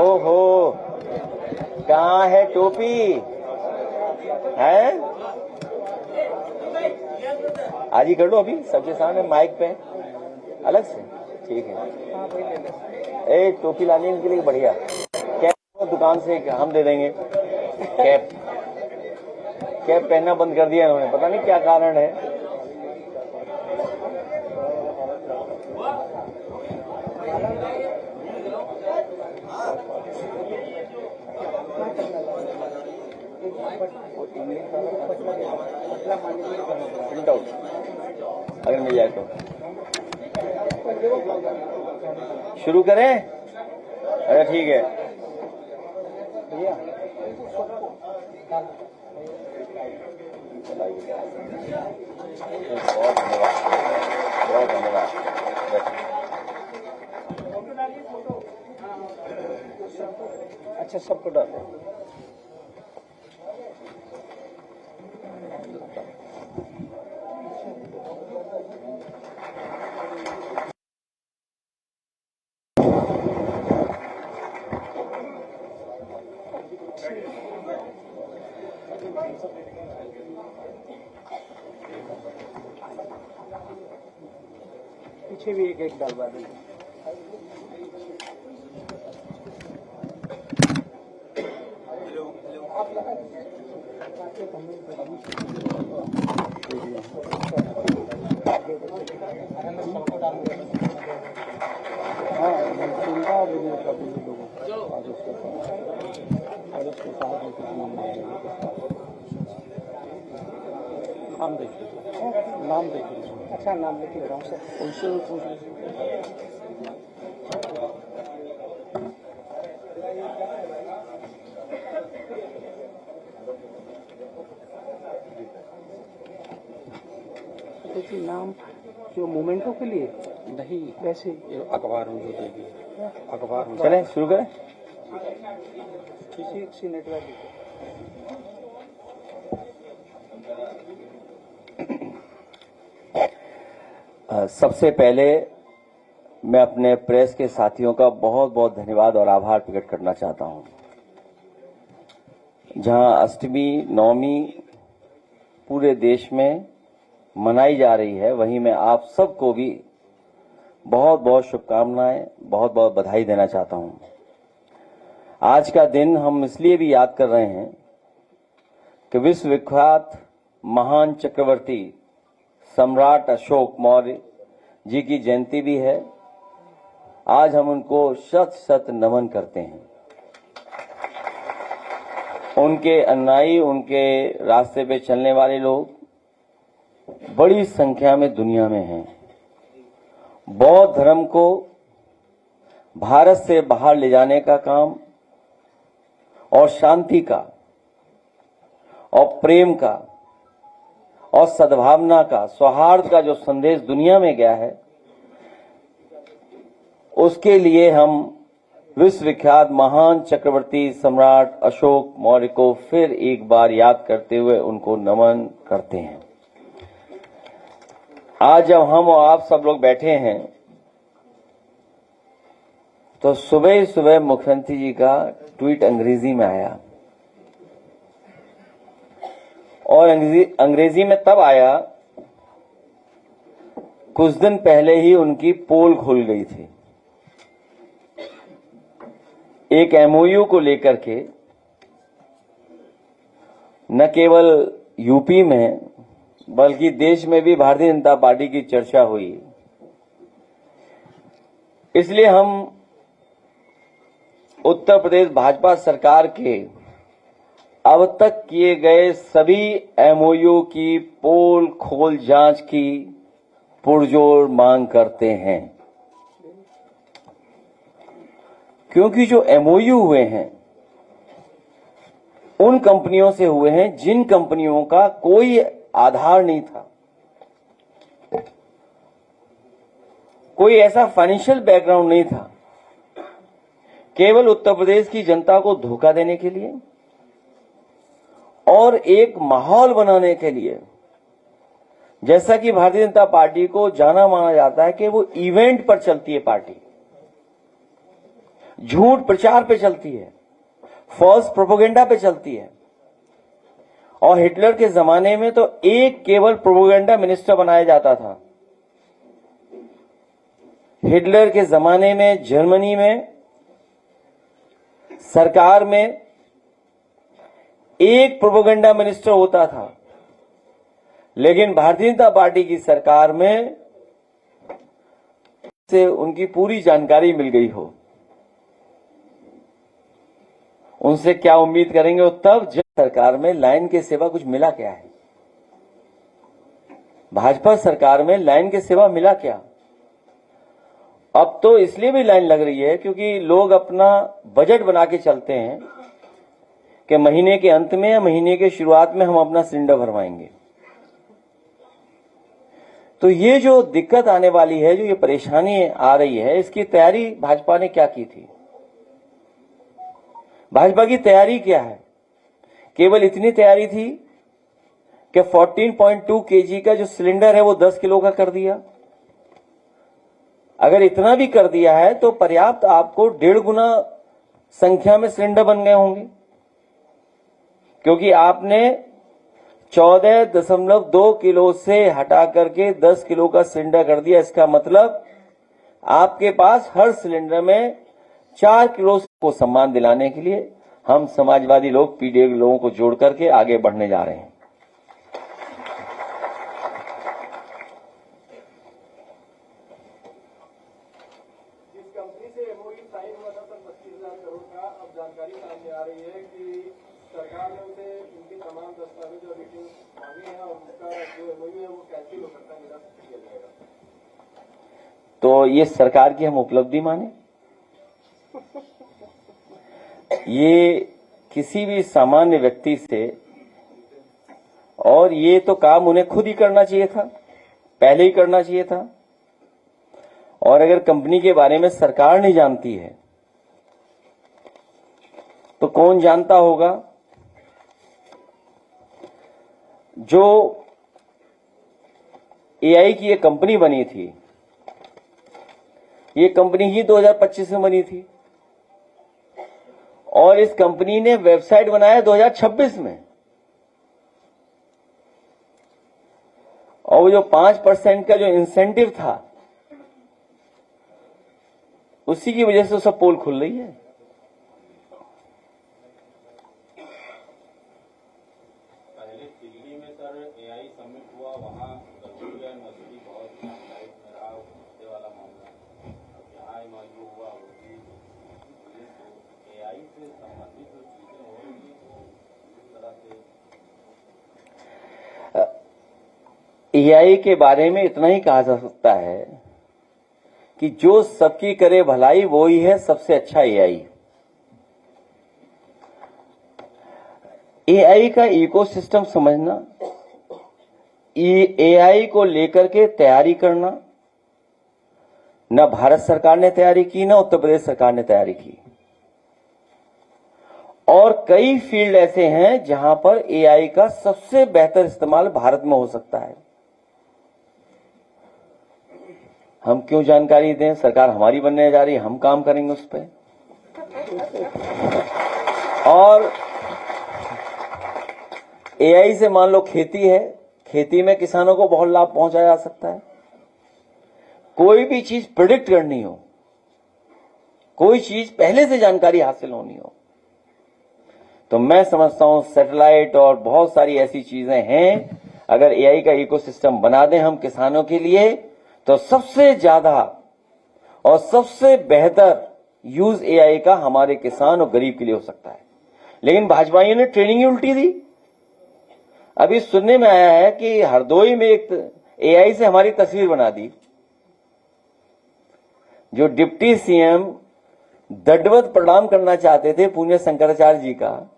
ओहो, कहाँ है टोपी? है आज ही कर लो, अभी सबके सामने माइक पे अलग से। ठीक है, ए टोपी लाने के लिए बढ़िया कैप दुकान से हम दे देंगे। कैप कैप पहनना बंद कर दिया इन्होंने, पता नहीं क्या कारण है। प्रिंट आउट अगर मिल जाए तो शुरू करें। अरे ठीक है भैया, बहुत धन्यवाद, बहुत धन्यवाद। अच्छा सबको डाल पीछे भी एक डलवा देंगे। नाम देखिए, नाम देखिए। अच्छा नाम लिख ले रहा हूँ सर, उनसे पूछ देखिए। नाम जो मोमेंटो के लिए नहीं, वैसे अखबार में जो देगी अखबार में। चलें शुरू करें। किसी नेटवर्क सबसे पहले मैं अपने प्रेस के साथियों का बहुत बहुत धन्यवाद और आभार प्रकट करना चाहता हूं। जहां अष्टमी नवमी पूरे देश में मनाई जा रही है, वहीं मैं आप सबको भी बहुत बहुत शुभकामनाएं, बहुत बहुत बधाई देना चाहता हूं। आज का दिन हम इसलिए भी याद कर रहे हैं कि विश्व विख्यात महान चक्रवर्ती सम्राट अशोक मौर्य जी की जयंती भी है। आज हम उनको शत शत नमन करते हैं। उनके अनुयायी, उनके रास्ते पे चलने वाले लोग बड़ी संख्या में दुनिया में हैं। बौद्ध धर्म को भारत से बाहर ले जाने का काम और शांति का और प्रेम का और सद्भावना का, सौहार्द का जो संदेश दुनिया में गया है, उसके लिए हम विश्व विख्यात महान चक्रवर्ती सम्राट अशोक मौर्य को फिर एक बार याद करते हुए उनको नमन करते हैं। आज जब हम और आप सब लोग बैठे हैं तो सुबह सुबह मुख्यमंत्री जी का ट्वीट अंग्रेजी में आया, और अंग्रेजी में तब आया कुछ दिन पहले ही उनकी पोल खुल गई थी एक एमओयू को लेकर के। न केवल यूपी में बल्कि देश में भी भारतीय जनता पार्टी की चर्चा हुई। इसलिए हम उत्तर प्रदेश भाजपा सरकार के अब तक किए गए सभी एमओयू की पोल खोल जांच की पुरजोर मांग करते हैं, क्योंकि जो एमओयू हुए हैं उन कंपनियों से हुए हैं जिन कंपनियों का कोई आधार नहीं था, कोई ऐसा फाइनेंशियल बैकग्राउंड नहीं था, केवल उत्तर प्रदेश की जनता को धोखा देने के लिए और एक माहौल बनाने के लिए, जैसा कि भारतीय जनता पार्टी को जाना माना जाता है कि वो इवेंट पर चलती है पार्टी, झूठ प्रचार पे चलती है, फॉल्स प्रोपेगेंडा पे चलती है। और हिटलर के जमाने में तो एक केवल प्रोपेगेंडा मिनिस्टर बनाया जाता था। हिटलर के जमाने में जर्मनी में सरकार में एक प्रोपेगेंडा मिनिस्टर होता था, लेकिन भारतीय जनता पार्टी की सरकार में से उनकी पूरी जानकारी मिल गई हो। उनसे क्या उम्मीद करेंगे वो तब जब सरकार में लाइन के सिवा कुछ मिला क्या है। भाजपा सरकार में लाइन के सिवा मिला क्या? अब तो इसलिए भी लाइन लग रही है क्योंकि लोग अपना बजट बना के चलते हैं कि महीने के अंत में या महीने के शुरुआत में हम अपना सिलेंडर भरवाएंगे। तो ये जो दिक्कत आने वाली है, जो ये परेशानी आ रही है, इसकी तैयारी भाजपा ने क्या की थी? भाजपा की तैयारी क्या है? केवल इतनी तैयारी थी कि 14.2 केजी का जो सिलेंडर है वो 10 किलो का कर दिया। अगर इतना भी कर दिया है तो पर्याप्त आपको 1.5 गुना संख्या में सिलेंडर बन गए होंगे, क्योंकि आपने 14.2 किलो से हटा करके 10 किलो का सिलेंडर कर दिया। इसका मतलब आपके पास हर सिलेंडर में 4 किलो को सम्मान दिलाने के लिए हम समाजवादी लोग पीडीए लोगों को जोड़ करके आगे बढ़ने जा रहे हैं। जिस कंपनी से एमओयू साइन हुआ था 25,000 करोड़ का, अब जानकारी सामने आ रही है कि सरकार ने उसे उनके तमाम दस्तावेज और रेटिंग मांगे हैं और उसका जो एमओयू है वो कैंसिल हो सकता है, निरस्त किया जाएगा। तो ये सरकार की हम उपलब्धि माने? ये किसी भी सामान्य व्यक्ति से, और ये तो काम उन्हें खुद ही करना चाहिए था, पहले ही करना चाहिए था। और अगर कंपनी के बारे में सरकार नहीं जानती है तो कौन जानता होगा? जो एआई की ये कंपनी बनी थी, ये कंपनी ही 2025 में बनी थी और इस कंपनी ने वेबसाइट बनाया 2026 में। और वो जो 5% का जो इंसेंटिव था, उसी की वजह से सब पोल खुल रही है। पहले दिल्ली में सर एआई समिट हुआ, वहां मजदूरी बहुत लाइट में रहा, मुद्दे वाला मामला। अब यहाँ एमओयू हुआ, वो भी एआई से संबंधित जो चीजें हो रही है इस तरह से। एआई के बारे में इतना ही कहा जा सकता है कि जो सबकी करे भलाई वो ही है सबसे अच्छा एआई। एआई का इकोसिस्टम समझना, एआई को लेकर के तैयारी करना, न भारत सरकार ने तैयारी की, न उत्तर प्रदेश सरकार ने तैयारी की। और कई फील्ड ऐसे हैं जहां पर एआई का सबसे बेहतर इस्तेमाल भारत में हो सकता है। हम क्यों जानकारी दें? सरकार हमारी बनने जा रही है, हम काम करेंगे उस पर। और एआई से मान लो खेती है, खेती में किसानों को बहुत लाभ पहुंचाया जा सकता है। कोई भी चीज प्रिडिक्ट करनी हो, कोई चीज पहले से जानकारी हासिल होनी हो, तो मैं समझता हूं सैटेलाइट और बहुत सारी ऐसी चीजें हैं, अगर एआई का इकोसिस्टम बना दें हम किसानों के लिए, तो सबसे ज्यादा और सबसे बेहतर यूज एआई का हमारे किसान और गरीब के लिए हो सकता है। लेकिन भाजपाइयों ने ट्रेनिंग ही उल्टी दी। अभी सुनने में आया है कि हरदोई में एक एआई से हमारी तस्वीर बना दी। जो डिप्टी सीएम दंडवत प्रणाम करना चाहते थे पुण्य शंकराचार्य जी का,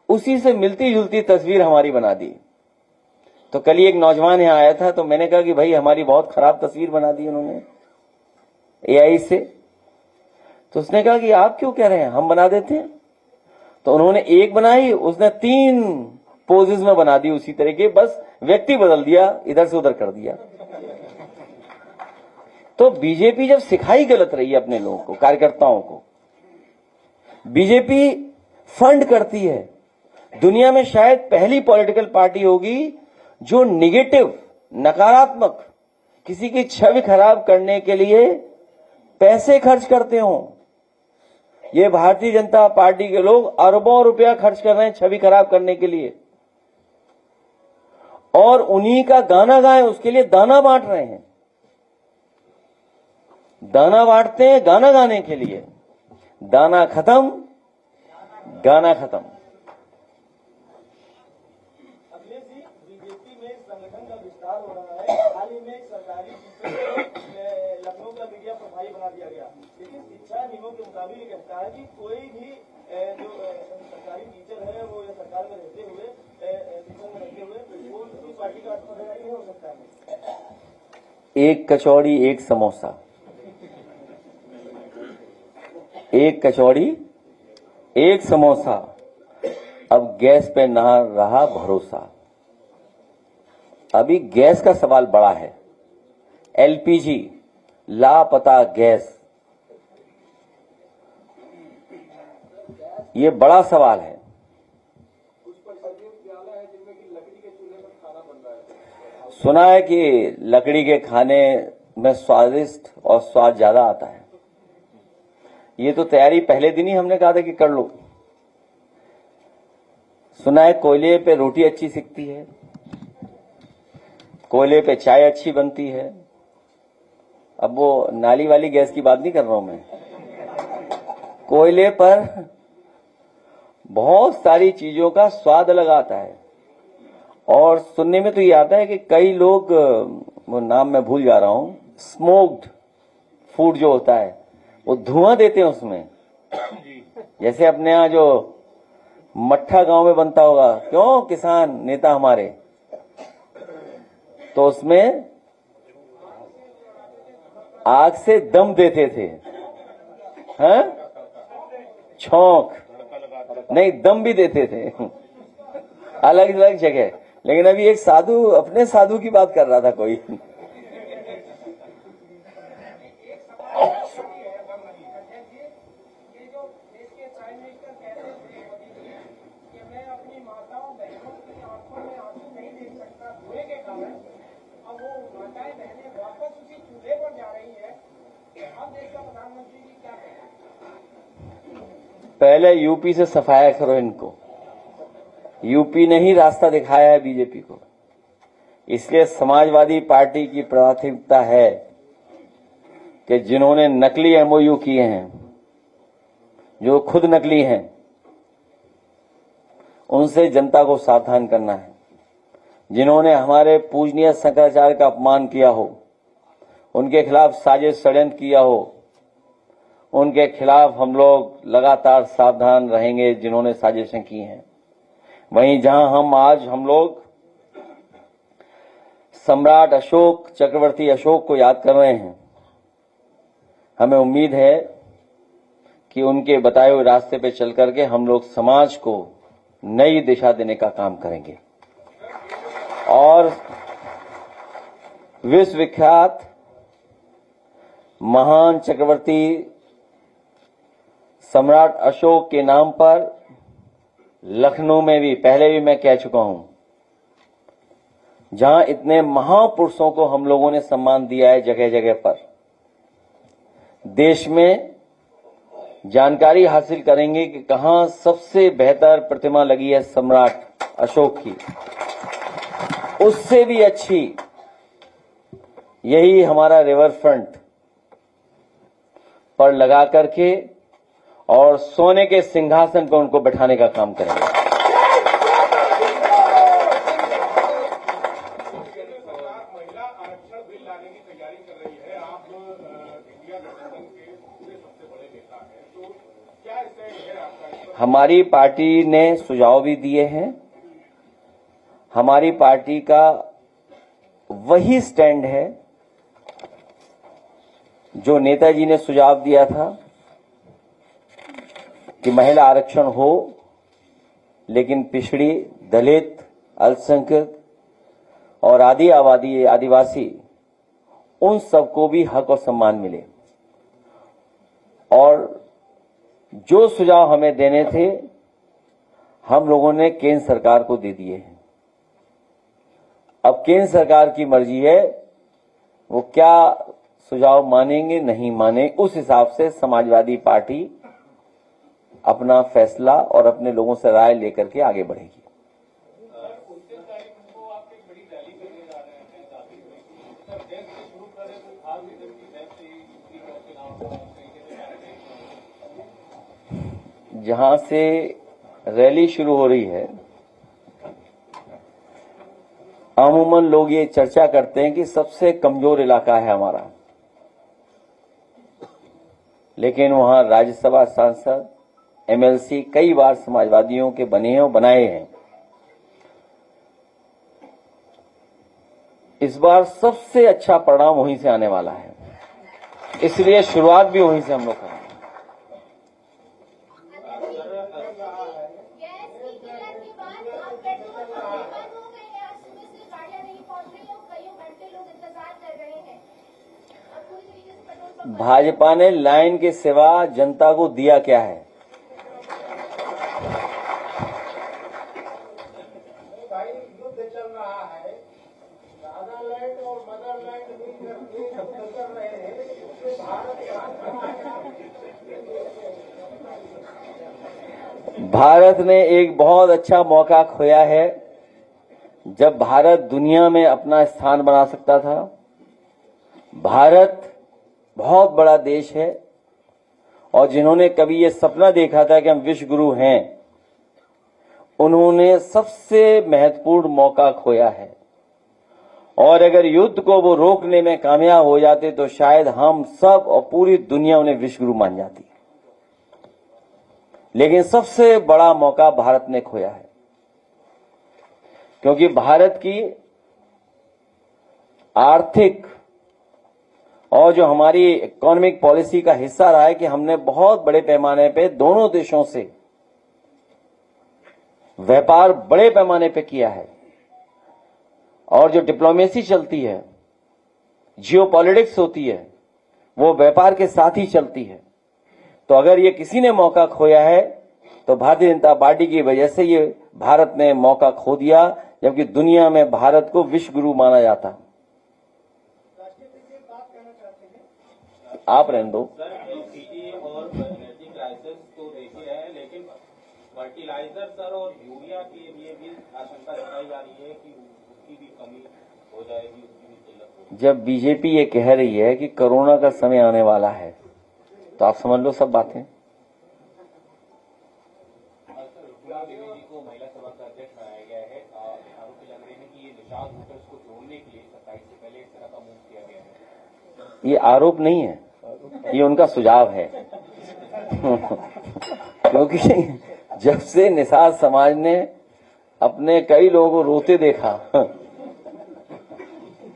उसी से मिलती जुलती तस्वीर हमारी बना दी। तो कल ही एक नौजवान यहां आया था, तो मैंने कहा कि भाई हमारी बहुत खराब तस्वीर बना दी उन्होंने एआई से। तो उसने कहा कि आप क्यों कह रहे हैं, हम बना देते हैं। तो उन्होंने एक बनाई, उसने 3 पोजेस में बना दी उसी तरह के, बस व्यक्ति बदल दिया, इधर से उधर कर दिया। तो बीजेपी जब सिखाई गलत रही है अपने लोगों को, कार्यकर्ताओं को, बीजेपी फंड करती है। दुनिया में शायद पहली पॉलिटिकल पार्टी होगी जो निगेटिव, नकारात्मक, किसी की छवि खराब करने के लिए पैसे खर्च करते हो। ये भारतीय जनता पार्टी के लोग अरबों रुपया खर्च कर रहे हैं छवि खराब करने के लिए, और उन्हीं का गाना गाएं, उसके लिए दाना बांट रहे हैं। दाना बांटते हैं गाना गाने के लिए, दाना खत्म, गाना खत्म। अखिलेश जी, बीजेपी में संगठन का विस्तार हो रहा है। हाल ही में एक सरकारी टीचर को लखनऊ का मीडिया प्रभारी बना दिया गया, लेकिन शिक्षा नियमों के मुताबिक ये कहता है कि कोई भी जो सरकारी टीचर है वो या सरकार में रहते हुए, शिक्षण में रहते हुए, वो किसी पार्टी का पदाधिकारी नहीं हो सकता है। एक कचौड़ी एक समोसा, एक कचौड़ी एक समोसा, अब गैस पे ना रहा भरोसा। अभी गैस का सवाल बड़ा है, एलपीजी, लापता गैस, ये बड़ा सवाल है। कुछ परिषदीय विद्यालय है जिनमें कि लकड़ी के चूल्हे पर खाना बन रहा है। सुना है कि लकड़ी के खाने में स्वादिष्ट और स्वाद ज्यादा आता है। ये तो तैयारी पहले दिन ही हमने कहा था कि कर लो। सुना है कोयले पे रोटी अच्छी सिकती है, कोयले पे चाय अच्छी बनती है। अब वो नाली वाली गैस की बात नहीं कर रहा हूं मैं, कोयले पर बहुत सारी चीजों का स्वाद अलग आता है। और सुनने में तो ये आता है कि कई लोग, वो नाम मैं भूल जा रहा हूं, स्मोक्ड फूड जो होता है वो धुआं देते हैं उसमें। जैसे अपने यहाँ जो मट्ठा गांव में बनता होगा, क्यों किसान नेता हमारे, तो उसमें आग से दम देते थे, हैं? छौंक नहीं, दम भी देते थे अलग अलग जगह। लेकिन अभी एक साधु, अपने साधु की बात कर रहा था कोई। पहले यूपी से सफाया करो इनको। यूपी ने ही रास्ता दिखाया है बीजेपी को, इसलिए समाजवादी पार्टी की प्राथमिकता है कि जिन्होंने नकली एमओयू किए हैं, जो खुद नकली हैं, उनसे जनता को सावधान करना है। जिन्होंने हमारे पूजनीय शंकराचार्य का अपमान किया हो, उनके खिलाफ साजिश षड्यंत्र किया हो, उनके खिलाफ हम लोग लगातार सावधान रहेंगे, जिन्होंने साजिशें की हैं। वहीं जहां हम लोग सम्राट अशोक, चक्रवर्ती अशोक को याद कर रहे हैं, हमें उम्मीद है कि उनके बताए हुए रास्ते पे चल करके हम लोग समाज को नई दिशा देने का काम करेंगे। और विश्वविख्यात महान चक्रवर्ती सम्राट अशोक के नाम पर लखनऊ में भी, पहले भी मैं कह चुका हूं, जहां इतने महापुरुषों को हम लोगों ने सम्मान दिया है जगह जगह पर, देश में जानकारी हासिल करेंगे कि कहां सबसे बेहतर प्रतिमा लगी है सम्राट अशोक की। उससे भी अच्छी यही हमारा रिवर फ्रंट पर लगा करके और सोने के सिंहासन पर उनको बैठाने का काम करेंगे। महिला आरक्षण बिल लाने की तैयारी कर रही है। आप इंडिया गठबंधन के दूसरे सबसे बड़े नेता हैं, तो क्या स्टैंड है आपका? हमारी पार्टी ने सुझाव भी दिए हैं। हमारी पार्टी का वही स्टैंड है जो नेताजी ने सुझाव दिया था कि महिला आरक्षण हो, लेकिन पिछड़ी, दलित, अल्पसंख्यक और आदिवासी उन सबको भी हक और सम्मान मिले। और जो सुझाव हमें देने थे हम लोगों ने केंद्र सरकार को दे दिए हैं। अब केंद्र सरकार की मर्जी है वो क्या सुझाव मानेंगे नहीं माने, उस हिसाब से समाजवादी पार्टी अपना फैसला और अपने लोगों से राय लेकर के आगे बढ़ेगी। 29 तारीख को आप एक बड़ी रैली करने जा रहे हैं जाति में। सर डेस्क से शुरू करें तो खास लीडर की डेस्क से दूसरी तरफ के नाम जहां से रैली शुरू हो रही है, अमूमन लोग ये चर्चा करते हैं कि सबसे कमजोर इलाका है हमारा, लेकिन वहां राज्यसभा सांसद, एमएलसी कई बार समाजवादियों के बने हैं और बनाए हैं। इस बार सबसे अच्छा परिणाम वहीं से आने वाला है, इसलिए शुरुआत भी वहीं से हम लोग करेंगे। भाजपा ने लाइन के सिवा जनता को दिया क्या है? भाई युद्ध चल रहा है, नागालैंड और मदरलैंड कर रहे हैं, इसमें भारत ने एक बहुत अच्छा मौका खोया है जब भारत दुनिया में अपना स्थान बना सकता था। भारत बहुत बड़ा देश है और जिन्होंने कभी ये सपना देखा था कि हम विश्व गुरु हैं, उन्होंने सबसे महत्वपूर्ण मौका खोया है। और अगर युद्ध को वो रोकने में कामयाब हो जाते तो शायद हम सब और पूरी दुनिया उन्हें विश्व गुरु मान जाती। लेकिन सबसे बड़ा मौका भारत ने खोया है, क्योंकि भारत की आर्थिक और जो हमारी इकोनॉमिक पॉलिसी का हिस्सा रहा है कि हमने बहुत बड़े पैमाने पे दोनों देशों से व्यापार बड़े पैमाने पे किया है। और जो डिप्लोमेसी चलती है, जियोपॉलिटिक्स होती है, वो व्यापार के साथ ही चलती है। तो अगर ये किसी ने मौका खोया है तो भारतीय जनता पार्टी की वजह से ये भारत ने मौका खो दिया, जबकि दुनिया में भारत को विश्व गुरु माना जाता। आप रहने दो। सर एलपीजी और एनर्जी क्राइसिस तो देख ही रहे हैं, लेकिन फर्टिलाइजर सर और यूरिया के लिए भी आशंका जताई जा रही है कि उसकी भी कमी हो जाएगी, उसकी भी किल्लत होगी। जब बीजेपी ये कह रही है कि कोरोना का समय आने वाला है तो आप समझ लो सब बातें। देवी जी को महिला सभा का अध्यक्ष बनाया गया है। आरोप लग रहे हैं कि ये निषाद होटल्स को जोड़ने के लिए 27 से पहले इस तरह का मूव किया गया है। ये आरोप नहीं है, ये उनका सुझाव है। क्योंकि जब से निषाद समाज ने अपने कई लोगों को रोते देखा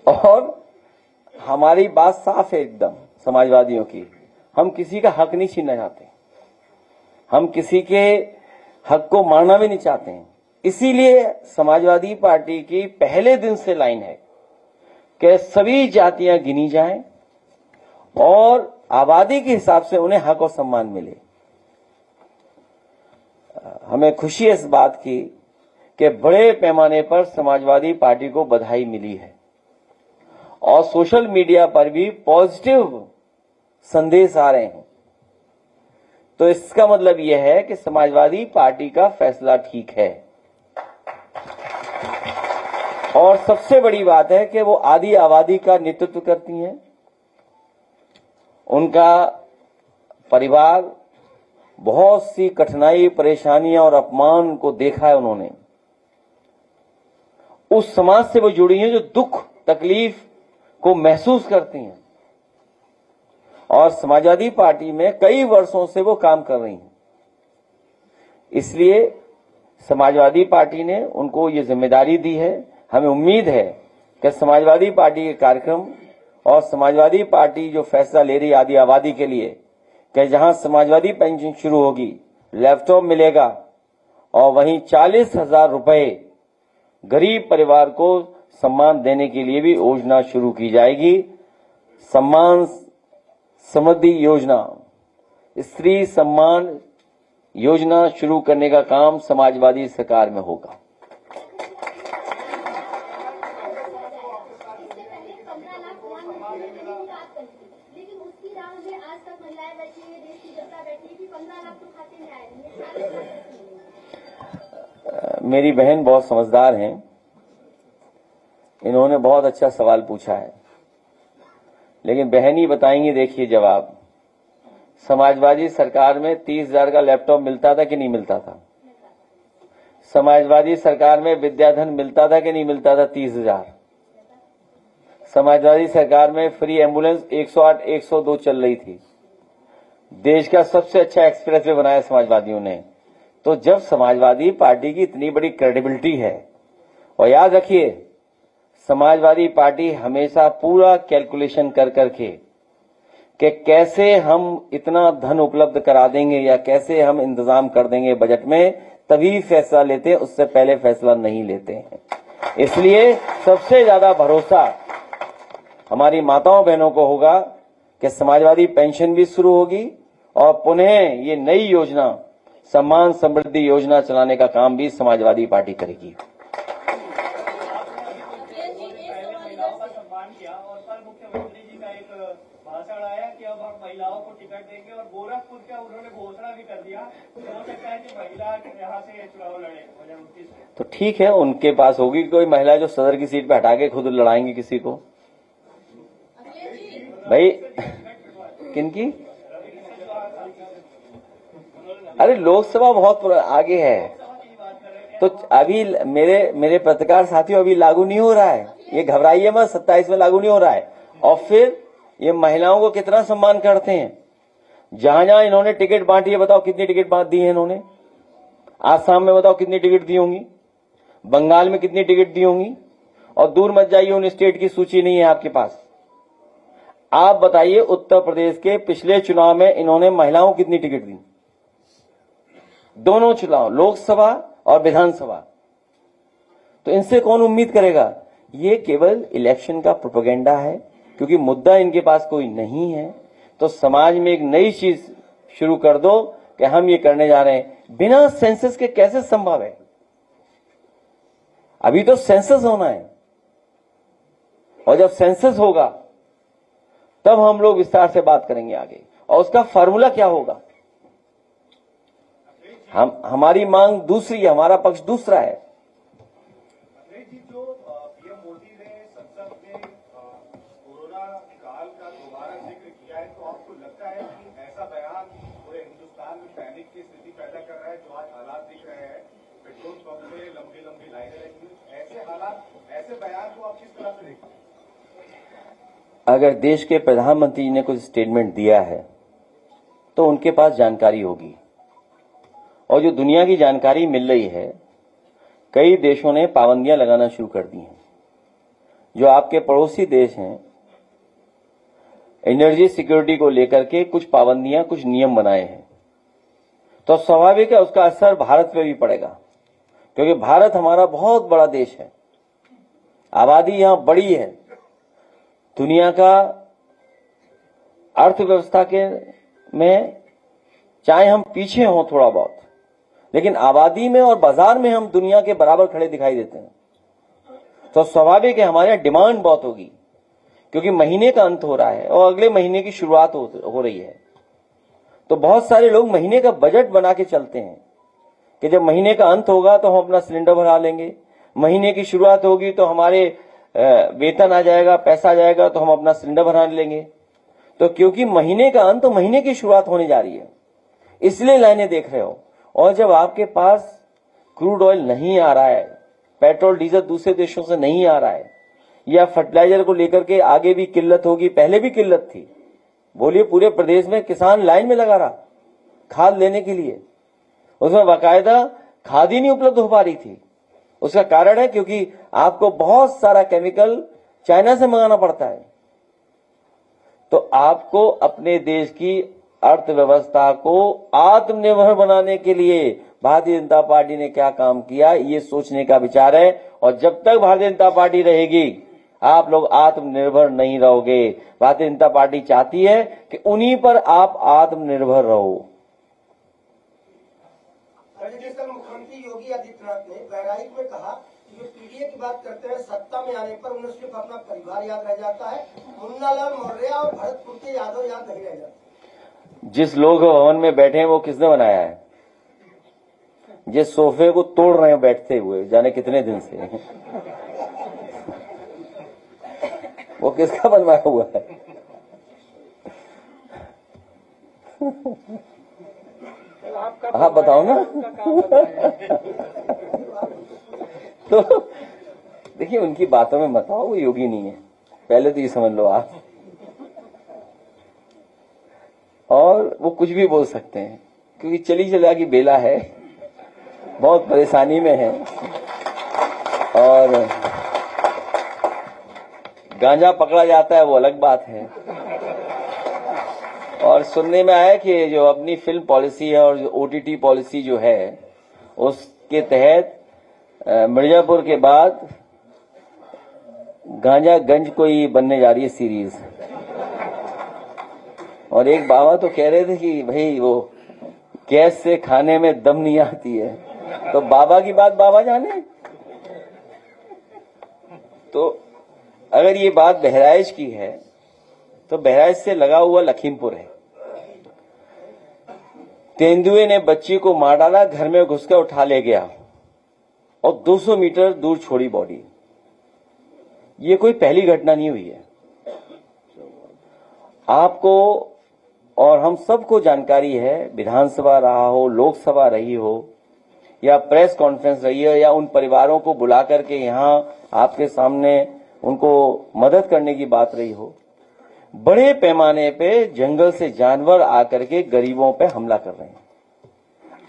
और हमारी बात साफ है एकदम समाजवादियों की, हम किसी का हक नहीं छीनना चाहते, हम किसी के हक को मारना भी नहीं चाहते हैं। इसीलिए समाजवादी पार्टी की पहले दिन से लाइन है कि सभी जातियां गिनी जाएं और आबादी के हिसाब से उन्हें हक और सम्मान मिले। हमें खुशी है इस बात की कि बड़े पैमाने पर समाजवादी पार्टी को बधाई मिली है और सोशल मीडिया पर भी पॉजिटिव संदेश आ रहे हैं। तो इसका मतलब यह है कि समाजवादी पार्टी का फैसला ठीक है। और सबसे बड़ी बात है कि वो आदि आबादी का नेतृत्व करती हैं। उनका परिवार बहुत सी कठिनाई, परेशानियां और अपमान को देखा है उन्होंने। उस समाज से वो जुड़ी हैं जो दुख तकलीफ को महसूस करती हैं और समाजवादी पार्टी में कई वर्षों से वो काम कर रही हैं। इसलिए समाजवादी पार्टी ने उनको ये जिम्मेदारी दी है। हमें उम्मीद है कि समाजवादी पार्टी के कार्यक्रम और समाजवादी पार्टी जो फैसला ले रही आदि आबादी के लिए कि जहां समाजवादी पेंशन शुरू होगी, लैपटॉप मिलेगा और वहीं 40,000 रुपए गरीब परिवार को सम्मान देने के लिए भी योजना शुरू की जाएगी। सम्मान समृद्धि योजना, स्त्री सम्मान योजना शुरू करने का काम समाजवादी सरकार में होगा। लेकिन उसकी राह में आज तक महिलाएं बैठी है, देश की जनता बैठी है कि 15 लाख तो खाते में आए नहीं। मेरी बहन बहुत समझदार हैं, इन्होंने बहुत अच्छा सवाल पूछा है, लेकिन बहन ही बताएंगी। देखिए जवाब, समाजवादी सरकार में 30,000 का लैपटॉप मिलता था कि नहीं मिलता था? समाजवादी सरकार में विद्याधन मिलता था कि नहीं मिलता था? 30,000। समाजवादी सरकार में फ्री एम्बुलेंस 108, 102 चल रही थी। देश का सबसे अच्छा एक्सप्रेस वे बनाया समाजवादियों ने। तो जब समाजवादी पार्टी की इतनी बड़ी क्रेडिबिलिटी है, और याद रखिए समाजवादी पार्टी हमेशा पूरा कैलकुलेशन कर करके कि कैसे हम इतना धन उपलब्ध करा देंगे या कैसे हम इंतजाम कर देंगे बजट में, तभी फैसला लेते हैं, उससे पहले फैसला नहीं लेते हैं। इसलिए सबसे ज्यादा भरोसा हमारी माताओं बहनों को होगा कि समाजवादी पेंशन भी शुरू होगी और पुनः ये नई योजना सम्मान समृद्धि योजना चलाने का काम भी समाजवादी पार्टी करेगी। महिलाओं का सम्मान किया और कल मुख्यमंत्री जी का एक भाषण आया कि अब हम महिलाओं को टिकट देंगे और गोरखपुर का उन्होंने घोषणा भी कर दिया। हो सकता है कि महिला यहाँ से चुनाव लड़े 2029 में। तो ठीक है, उनके पास होगी कोई महिला जो सदर की सीट पे हटा के खुद लड़ाएंगी किसी को। भाई किनकी? अरे लोकसभा बहुत आगे है, तो अभी मेरे पत्रकार साथियों अभी लागू नहीं हो रहा है, ये घबराइए मत, 27 में लागू नहीं हो रहा है। और फिर ये महिलाओं को कितना सम्मान करते हैं। जहां जहां इन्होंने टिकट बांटी है, बताओ कितनी टिकट बांट दी है इन्होंने। आसाम में बताओ कितनी टिकट दी होंगी, बंगाल में कितनी टिकट दी होंगी, और दूर मत जाइए, उन स्टेट की सूची नहीं है आपके पास। आप बताइए उत्तर प्रदेश के पिछले चुनाव में इन्होंने महिलाओं को कितनी टिकट दी, दोनों चुनाव, लोकसभा और विधानसभा। तो इनसे कौन उम्मीद करेगा। ये केवल इलेक्शन का प्रोपेगेंडा है, क्योंकि मुद्दा इनके पास कोई नहीं है। तो समाज में एक नई चीज शुरू कर दो कि हम ये करने जा रहे हैं। बिना सेंसस के कैसे संभव है? अभी तो सेंसस होना है, और जब सेंसस होगा तब हम लोग विस्तार से बात करेंगे आगे, और उसका फार्मूला क्या होगा। हमारी मांग दूसरी है, हमारा पक्ष दूसरा है। जी, जो पीएम मोदी ने संसद में कोरोना काल का दोबारा जिक्र किया है, तो आपको लगता है कि ऐसा बयान पूरे हिंदुस्तान में पैनिक की स्थिति पैदा कर रहा है? जो आज हालात दिख रहे हैं, पेट्रोल पंप में लंबी लंबी लाइनें लगी, ऐसे हालात, ऐसे बयान को आप किस तरह से देखते हैं? अगर देश के प्रधानमंत्री ने कुछ स्टेटमेंट दिया है तो उनके पास जानकारी होगी, और जो दुनिया की जानकारी मिल रही है, कई देशों ने पाबंदियां लगाना शुरू कर दी हैं। जो आपके पड़ोसी देश हैं, एनर्जी सिक्योरिटी को लेकर के कुछ पाबंदियां, कुछ नियम बनाए हैं। तो स्वाभाविक है उसका असर भारत पे भी पड़ेगा, क्योंकि भारत हमारा बहुत बड़ा देश है, आबादी यहां बड़ी है। दुनिया का अर्थव्यवस्था के में चाहे हम पीछे हों थोड़ा बहुत, लेकिन आबादी में और बाजार में हम दुनिया के बराबर खड़े दिखाई देते हैं। तो स्वाभाविक है हमारे यहाँ डिमांड बहुत होगी, क्योंकि महीने का अंत हो रहा है और अगले महीने की शुरुआत हो रही है। तो बहुत सारे लोग महीने का बजट बना के चलते हैं कि जब महीने का अंत होगा तो हम अपना सिलेंडर भरा लेंगे, महीने की शुरुआत होगी तो हमारे वेतन आ जाएगा, पैसा आ जाएगा तो हम अपना सिलेंडर भरा लेंगे। तो क्योंकि महीने का अंत तो महीने की शुरुआत होने जा रही है, इसलिए लाइनें देख रहे हो। और जब आपके पास क्रूड ऑयल नहीं आ रहा है, पेट्रोल डीजल दूसरे देशों से नहीं आ रहा है, या फर्टिलाइजर को लेकर के आगे भी किल्लत होगी, पहले भी किल्लत थी। बोलिए पूरे प्रदेश में किसान लाइन में लगा रहा खाद लेने के लिए, उसमें बाकायदा खाद ही नहीं उपलब्ध हो पा रही थी। उसका कारण है क्योंकि आपको बहुत सारा केमिकल चाइना से मंगाना पड़ता है। तो आपको अपने देश की अर्थव्यवस्था को आत्मनिर्भर बनाने के लिए भारतीय जनता पार्टी ने क्या काम किया, ये सोचने का विचार है। और जब तक भारतीय जनता पार्टी रहेगी आप लोग आत्मनिर्भर नहीं रहोगे। भारतीय जनता पार्टी चाहती है कि उन्हीं पर आप आत्मनिर्भर रहो। जिस तरह मुख्यमंत्री योगी आदित्यनाथ ने बहराइच में कहा कि जो पीडीए की बात करते हैं सत्ता में आने पर उन्हें सिर्फ अपना परिवार याद रह जाता है, मुन्नालाल मौर्य और भरतपुर के यादव याद नहीं रह जाते। जिस लोग भवन में बैठे हैं वो किसने बनाया है? जिस सोफे को तोड़ रहे हैं बैठते हुए जाने कितने दिन से, वो किसका बनवाया हुआ है? आप बताओ ना। तो देखिए उनकी बातों में मत आओ, वो योगी नहीं है, पहले तो ये समझ लो आप। और वो कुछ भी बोल सकते हैं क्योंकि चली चला की बेला है, बहुत परेशानी में है। और गांजा पकड़ा जाता है वो अलग बात है। और सुनने में आया कि जो अपनी फिल्म पॉलिसी है और जो ओटीटी पॉलिसी जो है उसके तहत मिर्जापुर के बाद गांजा गंज कोई बनने जा रही है सीरीज। और एक बाबा तो कह रहे थे कि भाई वो गैस से खाने में दम नहीं आती है, तो बाबा की बात बाबा जाने। तो अगर ये बात बहराइच की है तो बहराइच से लगा हुआ लखीमपुर है। तेंदुए ने बच्ची को मार डाला, घर में घुसकर उठा ले गया और 200 मीटर दूर छोड़ी बॉडी। ये कोई पहली घटना नहीं हुई है। आपको और हम सबको जानकारी है, विधानसभा रहा हो, लोकसभा रही हो या प्रेस कॉन्फ्रेंस रही है या उन परिवारों को बुला करके यहां आपके सामने उनको मदद करने की बात रही हो, बड़े पैमाने पे जंगल से जानवर आकर के गरीबों पे हमला कर रहे हैं।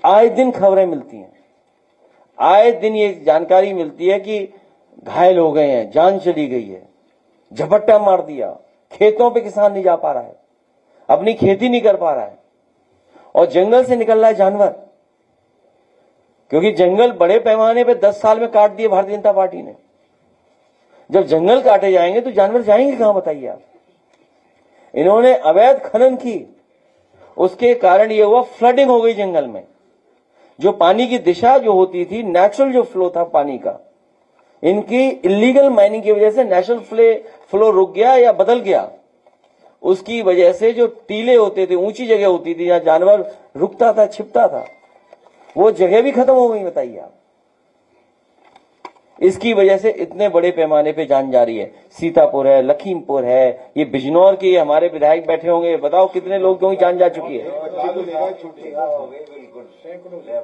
आए दिन खबरें मिलती हैं, आए दिन ये जानकारी मिलती है कि घायल हो गए हैं, जान चली गई है, झपट्टा मार दिया, खेतों पे किसान नहीं जा पा रहा है, अपनी खेती नहीं कर पा रहा है और जंगल से निकल रहा है जानवर। क्योंकि जंगल बड़े पैमाने पे 10 साल में काट दिए भारतीय जनता पार्टी ने। जब जंगल काटे जाएंगे तो जानवर जाएंगे कहां, बताइए आप। इन्होंने अवैध खनन की, उसके कारण ये हुआ फ्लडिंग हो गई जंगल में। जो पानी की दिशा जो होती थी, नेचुरल जो फ्लो था पानी का, इनकी इलीगल माइनिंग की वजह से नेचुरल फ्लो रुक गया या बदल गया। उसकी वजह से जो टीले होते थे, ऊंची जगह होती थी जहां जानवर रुकता था, छिपता था, वो जगह भी खत्म हो गई, बताइए आप। इसकी वजह से इतने बड़े पैमाने पे जान जा रही है। सीतापुर है, लखीमपुर है, ये बिजनौर के हमारे विधायक बैठे होंगे, बताओ कितने लोगों की जान जा चुकी है।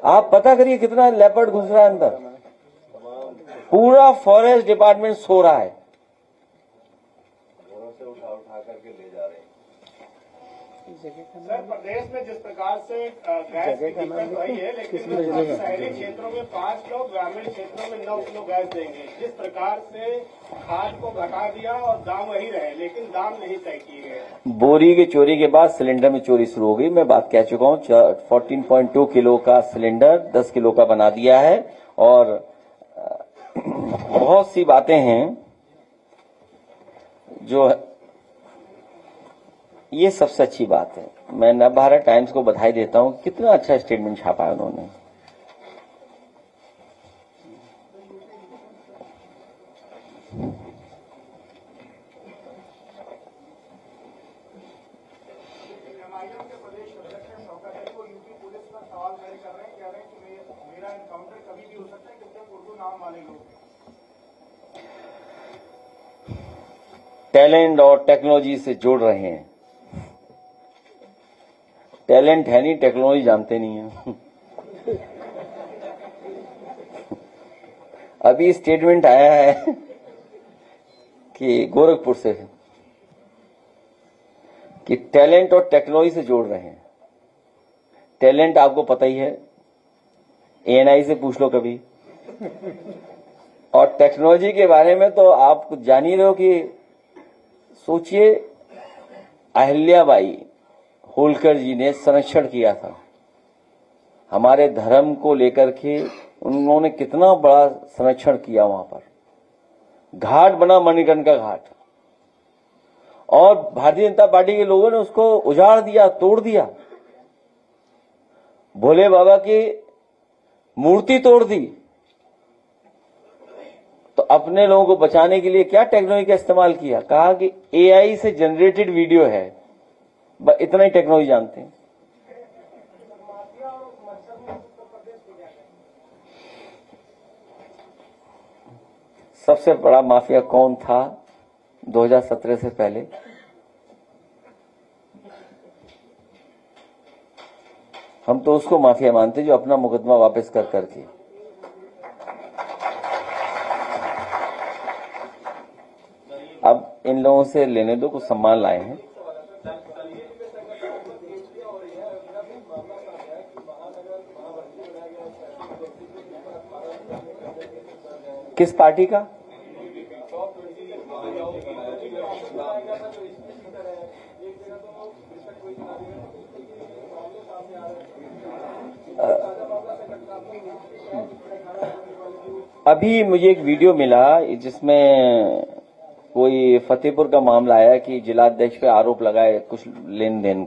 आप पता करिए कितना लेपर्ड घुस रहा है अंदर। पूरा फॉरेस्ट डिपार्टमेंट सो रहा है। सर, प्रदेश में जिस प्रकार से गैस की दिक्कत रही है, लेकिन शहरी क्षेत्रों में 5 लोग, ग्रामीण क्षेत्रों में 9 किलो गैस देंगे। जिस प्रकार से खाद को घटा दिया और दाम वही रहे, लेकिन दाम नहीं तय किए गए। बोरी की चोरी के बाद सिलेंडर में चोरी शुरू हो गई। मैं बात कह चुका हूँ, 14.2 किलो का सिलेंडर 10 किलो का बना दिया है। और बहुत सी बातें हैं जो, ये सबसे अच्छी बात है। मैं नवभारत टाइम्स को बधाई देता हूं, कितना अच्छा स्टेटमेंट छापा है उन्होंने। टैलेंट और टेक्नोलॉजी से जोड़ रहे हैं। टैलेंट है नहीं, टेक्नोलॉजी जानते नहीं है। अभी स्टेटमेंट आया है कि गोरखपुर से कि टैलेंट और टेक्नोलॉजी से जोड़ रहे हैं। टैलेंट आपको पता ही है, एएनआई से पूछ लो कभी। और टेक्नोलॉजी के बारे में तो आप कुछ जान ही रहे हो कि सोचिए, अहिल्याबाई होलकर जी ने संरक्षण किया था। हमारे धर्म को लेकर के उन्होंने कितना बड़ा संरक्षण किया। वहां पर घाट बना, मणिकर्णिका घाट, और भारतीय जनता पार्टी के लोगों ने उसको उजाड़ दिया, तोड़ दिया। भोले बाबा की मूर्ति तोड़ दी। तो अपने लोगों को बचाने के लिए क्या टेक्नोलॉजी का इस्तेमाल किया? कहा कि एआई से जनरेटेड वीडियो है, इतना ही टेक्नोलॉजी जानते हैं। सबसे बड़ा माफिया कौन था 2017 से पहले? हम तो उसको माफिया मानते जो अपना मुकदमा वापस कर करके। अब इन लोगों से लेने दो, कुछ सम्मान लाए हैं। किस पार्टी का? अभी मुझे एक वीडियो मिला जिसमें कोई फतेहपुर का मामला आया कि जिलाध्यक्ष पे आरोप लगाए कुछ लेन देन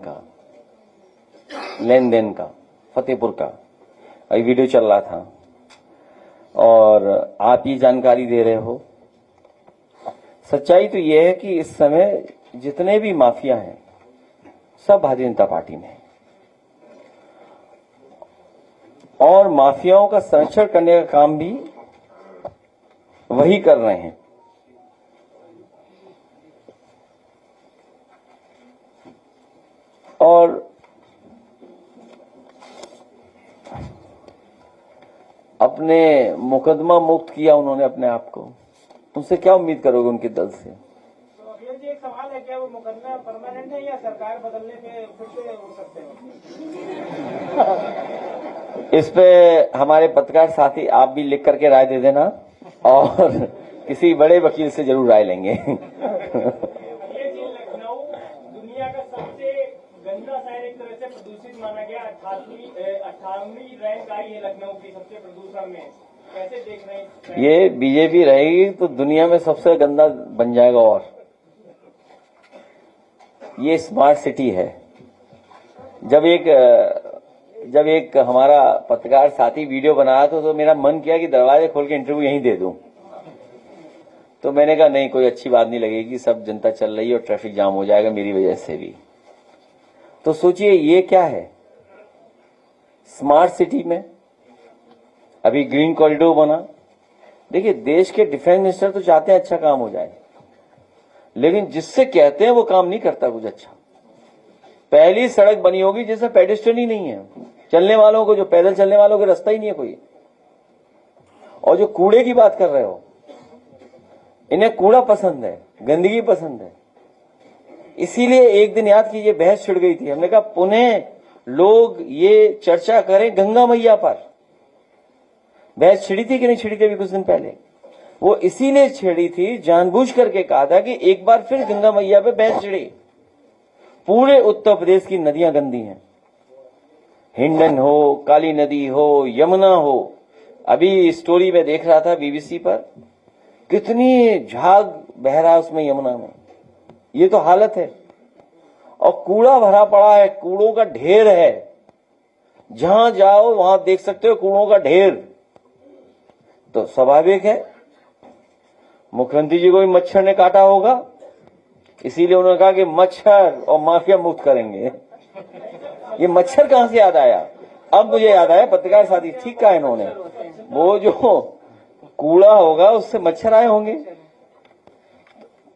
का फतेहपुर का। अभी वीडियो चल रहा था और आप ये जानकारी दे रहे हो। सच्चाई तो यह है कि इस समय जितने भी माफिया हैं सब भारतीय जनता पार्टी में हैं और माफियाओं का संरक्षण करने का काम भी वही कर रहे हैं। और अपने मुकदमा मुक्त किया उन्होंने अपने आप को। उनसे क्या उम्मीद करोगे उनके दल से? तो अखिलेश जी, एक सवाल है, क्या वो मुकदमा परमानेंट है या सरकार बदलने पे फिर से उठ सकते हैं? इस पे हमारे पत्रकार साथी आप भी लिख करके राय दे देना और किसी बड़े वकील से जरूर राय लेंगे। अखिलेश जी, लखनऊ दुनिया का सबसे गंदा शहर एक तरह से प्रदूषित माना गया। 58वीं रैंक आई है लखनऊ की सबसे प्रदूषण में। कैसे देख रहे हैं? ये बीजेपी रहेगी तो दुनिया में सबसे गंदा बन जाएगा। और ये स्मार्ट सिटी है। जब एक हमारा पत्रकार साथी वीडियो बनाया तो मेरा मन किया कि दरवाजे खोल के इंटरव्यू यहीं दे दूं। तो मैंने कहा नहीं, कोई अच्छी बात नहीं लगेगी, सब जनता चल रही है और ट्रैफिक जाम हो जाएगा मेरी वजह से भी। तो सोचिए ये क्या है स्मार्ट सिटी में। अभी ग्रीन कॉरिडोर बना। देखिए, देश के डिफेंस मिनिस्टर तो चाहते हैं अच्छा काम हो जाए, लेकिन जिससे कहते हैं वो काम नहीं करता कुछ अच्छा। पहली सड़क बनी होगी जिसमें पेडेस्ट्रियन ही नहीं है, चलने वालों को, जो पैदल चलने वालों को रास्ता ही नहीं है कोई। और जो कूड़े की बात कर रहे हो, इन्हें कूड़ा पसंद है, गंदगी पसंद है। इसीलिए एक दिन याद कीजिए बहस छिड़ गई थी। हमने कहा पुनः लोग ये चर्चा करें गंगा मैया पर। बहस छिड़ी थी कि नहीं छिड़ी थी अभी कुछ दिन पहले? वो इसीलिए छिड़ी थी, जानबूझ करके कहा था कि एक बार फिर गंगा मैया पे बहस छिड़ी। पूरे उत्तर प्रदेश की नदियां गंदी हैं, हिंडन हो, काली नदी हो, यमुना हो। अभी स्टोरी में देख रहा था बीबीसी पर, कितनी झाग बह रहा है उसमें यमुना में। ये तो हालत है। और कूड़ा भरा पड़ा है, कूड़ों का ढेर है। जहां जाओ वहां देख सकते हो कूड़ों का ढेर। तो स्वाभाविक है मुख्यमंत्री जी को भी मच्छर ने काटा होगा, इसीलिए उन्होंने कहा कि मच्छर और माफिया मुक्त करेंगे। ये मच्छर कहां से याद आया? अब मुझे याद आया, पत्रकार साथी ठीक कहा इन्होंने, वो जो कूड़ा होगा उससे मच्छर आए होंगे।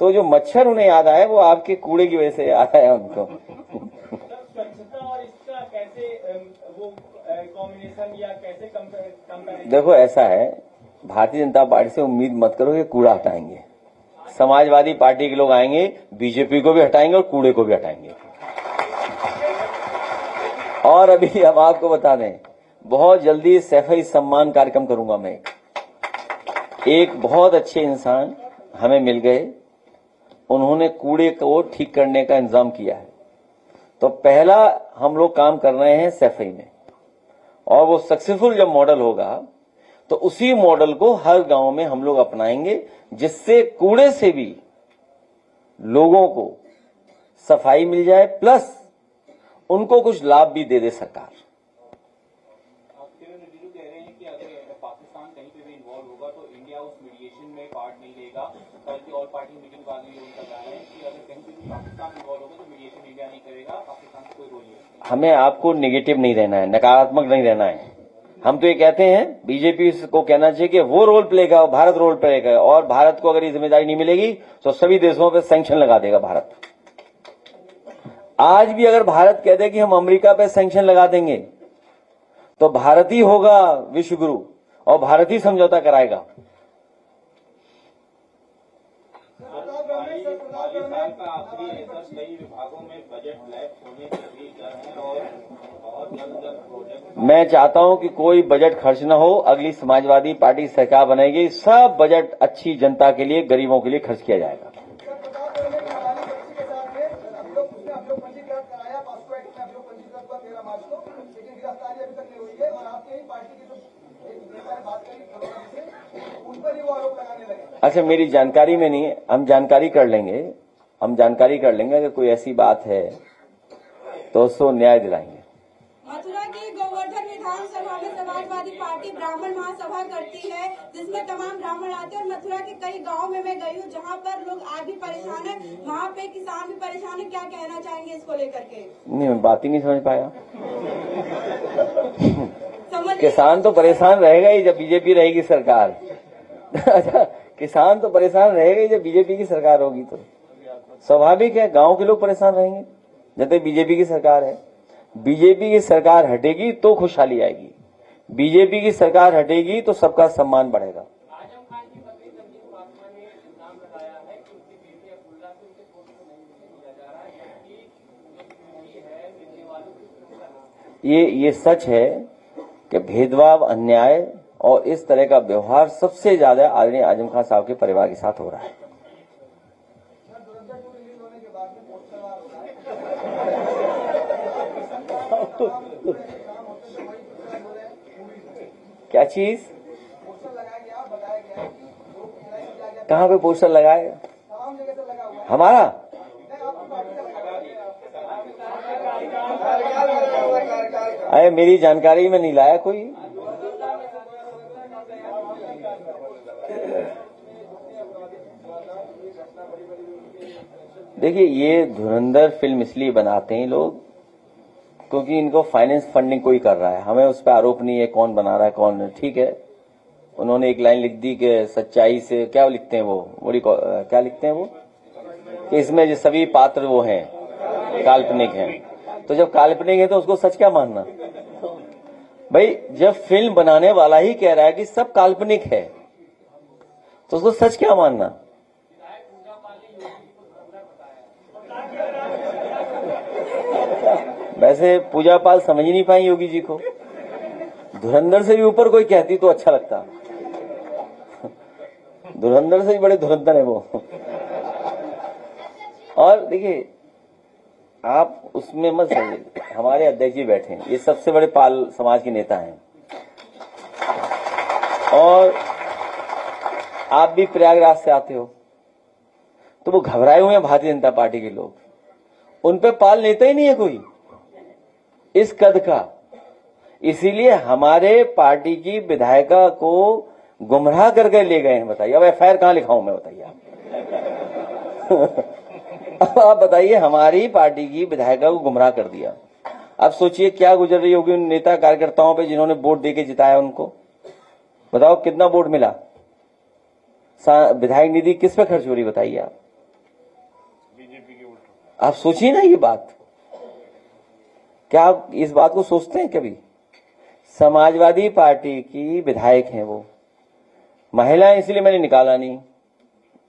तो जो मच्छर उन्हें याद आया वो आपके कूड़े की वजह से याद आया उनको। स्वच्छता और इसका कैसे वो कॉम्बिनेशन या कैसे कंपैरिजन? देखो, ऐसा है, भारतीय जनता पार्टी से उम्मीद मत करो कि कूड़ा हटाएंगे। समाजवादी पार्टी के लोग आएंगे, बीजेपी को भी हटाएंगे और कूड़े को भी हटाएंगे। और अभी हम आपको बता दें, बहुत जल्दी सैफई सम्मान कार्यक्रम करूंगा मैं। एक बहुत अच्छे इंसान हमें मिल गए, उन्होंने कूड़े को ठीक करने का इंतजाम किया है। तो पहला हम लोग काम कर रहे हैं सैफई में, और वो सक्सेसफुल जब मॉडल होगा तो उसी मॉडल को हर गांव में हम लोग अपनाएंगे, जिससे कूड़े से भी लोगों को सफाई मिल जाए, प्लस उनको कुछ लाभ भी दे दे सरकार। किरण रिजिजू कह रहे हैं कि अगर पाकिस्तान कहीं पे भी इन्वॉल्व होगा तो इंडिया उस मीडिएशन में पार्ट नहीं लेगा। कल की ऑल पार्टी मीटिंग बाद में ये उनका कहना है कि अगर कहीं पे भी पाकिस्तान इन्वॉल्व होगा तो मीडिएशन इंडिया नहीं करेगा, पाकिस्तान का कोई रोल नहीं। हमें आपको नेगेटिव नहीं रहना है, नकारात्मक नहीं रहना है। हम तो ये कहते हैं, बीजेपी को कहना चाहिए कि वो रोल प्ले करेगा, भारत रोल प्ले करेगा, और भारत को अगर ये जिम्मेदारी नहीं मिलेगी तो सभी देशों पे सैंक्शन लगा देगा भारत। आज भी अगर भारत कह दे कि हम अमेरिका पे सैंक्शन लगा देंगे तो भारत ही होगा विश्व गुरु और भारत ही समझौता कराएगा। 22 साल का आखिरी है सर, कई विभागों में बजट लैप्स होने के भी डर है और बहुत जल्द प्रोजेक्ट। मैं चाहता हूं कि कोई बजट खर्च न हो। अगली समाजवादी पार्टी सरकार बनेगी, सब बजट अच्छी जनता के लिए, गरीबों के लिए खर्च किया जाएगा। अच्छा, मेरी जानकारी में नहीं है, हम जानकारी कर लेंगे, अगर कोई ऐसी बात है तो उसको न्याय दिलाएंगे। मथुरा की गोवर्धन विधानसभा में समाजवादी पार्टी ब्राह्मण महासभा करती है, जिसमें तमाम ब्राह्मण आते हैं। और मथुरा के कई गांव में मैं गई हूँ जहाँ पर लोग आज भी परेशान है, वहाँ पे किसान भी परेशान है। क्या कहना चाहेंगे इसको लेकर के? नहीं, मैं बात ही नहीं समझ पाया। किसान तो परेशान रहेगा ही जब बीजेपी रहेगी सरकार। अच्छा, किसान तो परेशान रहेगा ही जब बीजेपी की सरकार होगी, तो स्वाभाविक है गांव के लोग परेशान रहेंगे जब तक बीजेपी की सरकार है। बीजेपी की सरकार हटेगी तो खुशहाली आएगी, बीजेपी की सरकार हटेगी तो सबका सम्मान बढ़ेगा। आजम खान की पत्नी तंजीम फातिमा ने इल्जाम लगाया है कि उनकी बेटी अब्दुल्ला से उनके फोटो को नहीं दिया जा रहा है, जबकि जो बेटी है मिलने वालों की ये सच है कि भेदभाव, अन्याय और इस तरह का व्यवहार सबसे ज्यादा आदरणीय आजम खान साहब के परिवार के साथ हो रहा है। क्या चीज? कहाँ पे पोस्टर लगाए? हमारा? अरे मेरी जानकारी में नहीं लाया कोई। देखिए, ये धुरंधर फिल्म इसलिए बनाते हैं लोग क्योंकि इनको फाइनेंस फंडिंग कोई कर रहा है। हमें उस पर आरोप नहीं है कौन बना रहा है कौन, ठीक है। उन्होंने एक लाइन लिख दी कि सच्चाई से, क्या लिखते हैं वो, क्या लिखते हैं वो, कि इसमें जो सभी पात्र वो हैं काल्पनिक हैं। तो जब काल्पनिक है तो उसको सच क्या मानना भाई? जब फिल्म बनाने वाला ही कह रहा है कि सब काल्पनिक है तो उसको सच क्या मानना? वैसे पूजा पाल समझ ही नहीं पाई योगी जी को। धुरंधर से भी ऊपर कोई कहती तो अच्छा लगता। धुरंधर से भी बड़े धुरंधर है वो। और देखिए, आप उसमें मत समझिए, हमारे अध्यक्ष जी बैठे हैं, ये सबसे बड़े पाल समाज के नेता हैं, और आप भी प्रयागराज से आते हो, तो वो घबराए हुए हैं भारतीय जनता पार्टी के लोग। उन पे पाल नेता ही नहीं है कोई इस कद का। इसीलिए हमारे पार्टी की विधायिका को गुमराह करके ले गए हैं। बताइए, अब एफआईआर कहां लिखाऊं मैं, बताइए आप। आप बताइए, हमारी पार्टी की विधायिका को गुमराह कर दिया। अब सोचिए क्या गुजर रही होगी उन नेता कार्यकर्ताओं पे जिन्होंने वोट देके जिताया उनको। बताओ कितना वोट मिला? विधायक निधि किस पे खर्च हो रही, बताइए आप। बीजेपी के वोट। आप सोचिए ना ये बात, क्या आप इस बात को सोचते हैं कभी? समाजवादी पार्टी की विधायक हैं वो, महिलाएं, इसलिए मैंने निकाला नहीं